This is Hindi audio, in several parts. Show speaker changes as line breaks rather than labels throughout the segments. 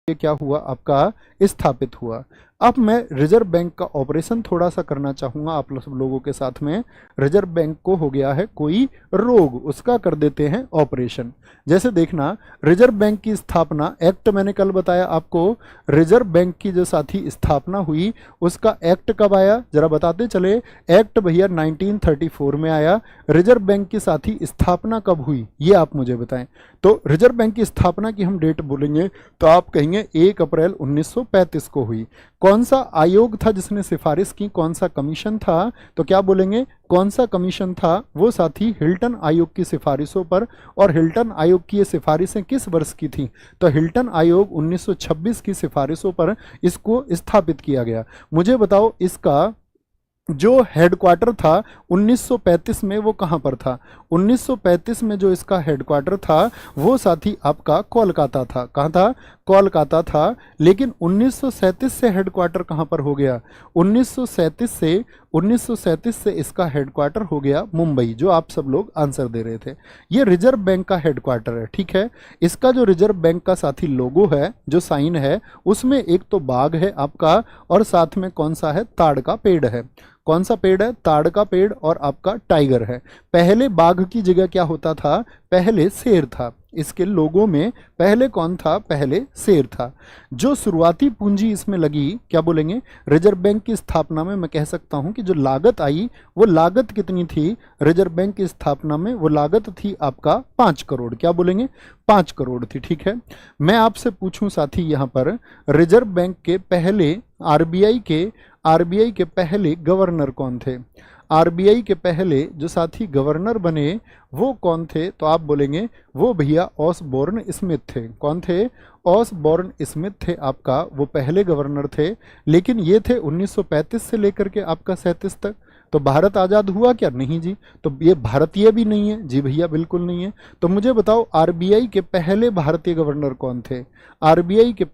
ये क्या हुआ आपका स्थापित हुआ। अब मैं रिजर्व बैंक का ऑपरेशन थोड़ा सा करना चाहूंगा आप सब लोगों के साथ में। रिजर्व बैंक को हो गया है कोई रोग, उसका कर देते हैं ऑपरेशन। जैसे देखना, रिजर्व बैंक की स्थापना एक्ट मैंने कल बताया आपको, रिजर्व बैंक की जो साथी स्थापना हुई उसका एक्ट कब आया जरा बताते चले। एक्ट भैया 1934 में आया। रिजर्व बैंक की साथी स्थापना कब हुई ये आप मुझे बताएं। तो रिजर्व बैंक की स्थापना की हम डेट बोलेंगे तो आप कहेंगे 1 अप्रैल 1935 को हुई। कौन सा आयोग था जिसने सिफारिश की, कौन सा कमीशन था, तो क्या बोलेंगे कौन सा कमीशन था, वो साथी हिल्टन आयोग की सिफारिशों पर। और हिल्टन आयोग की ये सिफारिशें किस वर्ष की थी, तो हिल्टन आयोग 1926 की सिफारिशों पर इसको स्थापित किया गया। मुझे बताओ इसका जो हेडक्वार्टर था 1935 में वो कहाँ पर था। 1935 में जो इसका हेडक्वार्टर था वो साथी आपका कोलकाता था। कहाँ था, कोलकाता था। लेकिन 1937 से हेडक्वार्टर कहाँ पर हो गया, 1937 से इसका हेडक्वार्टर हो गया मुंबई, जो आप सब लोग आंसर दे रहे थे। ये रिजर्व बैंक का हेडक्वार्टर है, ठीक है। इसका जो रिजर्व बैंक का साथी लोगो है, जो साइन है, उसमें एक तो बाघ है आपका और साथ में कौन सा है, ताड़ का पेड़ है। कौन सा पेड़ है, ताड़ का पेड़ और आपका टाइगर है। पहले बाघ की जगह क्या होता था, पहले शेर था। इसके लोगों में पहले कौन था, पहले शेर था। जो शुरुआती पूंजी इसमें लगी, क्या बोलेंगे, रिजर्व बैंक की स्थापना में मैं कह सकता हूं कि जो लागत आई वो लागत कितनी थी, रिजर्व बैंक की स्थापना में वो लागत थी आपका 5 करोड़। क्या बोलेंगे, 5 करोड़ थी, ठीक है। मैं आपसे पूछूं साथी यहां पर, रिजर्व बैंक के पहले आरबीआई के पहले गवर्नर कौन थे। आरबीआई के पहले जो साथी गवर्नर बने वो कौन थे, तो आप बोलेंगे वो भैया ऑसबोर्न स्मिथ थे। कौन थे, ऑसबोर्न स्मिथ थे आपका, वो पहले गवर्नर थे। लेकिन ये थे 1935 से लेकर के आपका 37 तक। तो भारत आज़ाद हुआ क्या, नहीं जी। तो ये भारतीय भी नहीं है जी भैया, बिल्कुल नहीं है। तो मुझे बताओ आरबीआई के पहले भारतीय गवर्नर कौन थे। आरबीआई के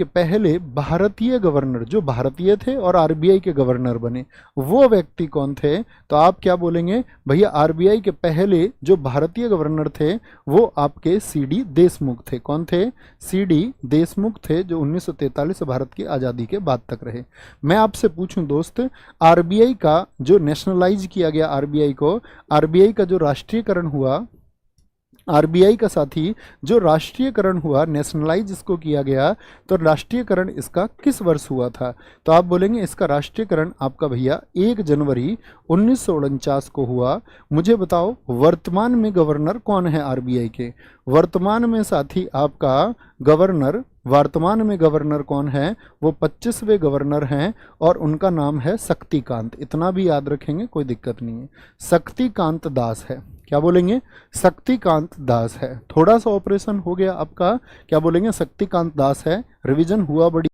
पहले भारतीय गवर्नर जो भारतीय थे और आरबीआई के गवर्नर बने, वो व्यक्ति कौन थे, तो आप क्या बोलेंगे भैया, आरबीआई के पहले जो भारतीय गवर्नर थे वो आपके सीडी देशमुख थे। कौन थे, सीडी देशमुख थे, जो 1943 से भारत की आज़ादी के बाद तक रहे। मैं आपसे पूछूं दोस्त, आरबीआई का जो नेशनलाइज किया गया, आरबीआई का जो राष्ट्रीयकरण हुआ, आरबीआई का साथी जो राष्ट्रीयकरण हुआ, नेशनलाइज इसको किया गया, तो राष्ट्रीयकरण इसका किस वर्ष हुआ था, तो आप बोलेंगे इसका राष्ट्रीयकरण आपका भैया 1 जनवरी 1949 को हुआ। मुझे बताओ वर्तमान में गवर्नर कौन है आरबीआई के, वर्तमान में साथी आपका वर्तमान में गवर्नर कौन है, वो 25वें गवर्नर हैं और उनका नाम है शक्तिकांत। इतना भी याद रखेंगे, कोई दिक्कत नहीं है, शक्तिकांत दास है। क्या बोलेंगे, शक्तिकांत दास है। थोड़ा सा ऑपरेशन हो गया आपका, क्या बोलेंगे, शक्तिकांत दास है। रिवीजन हुआ बड़ी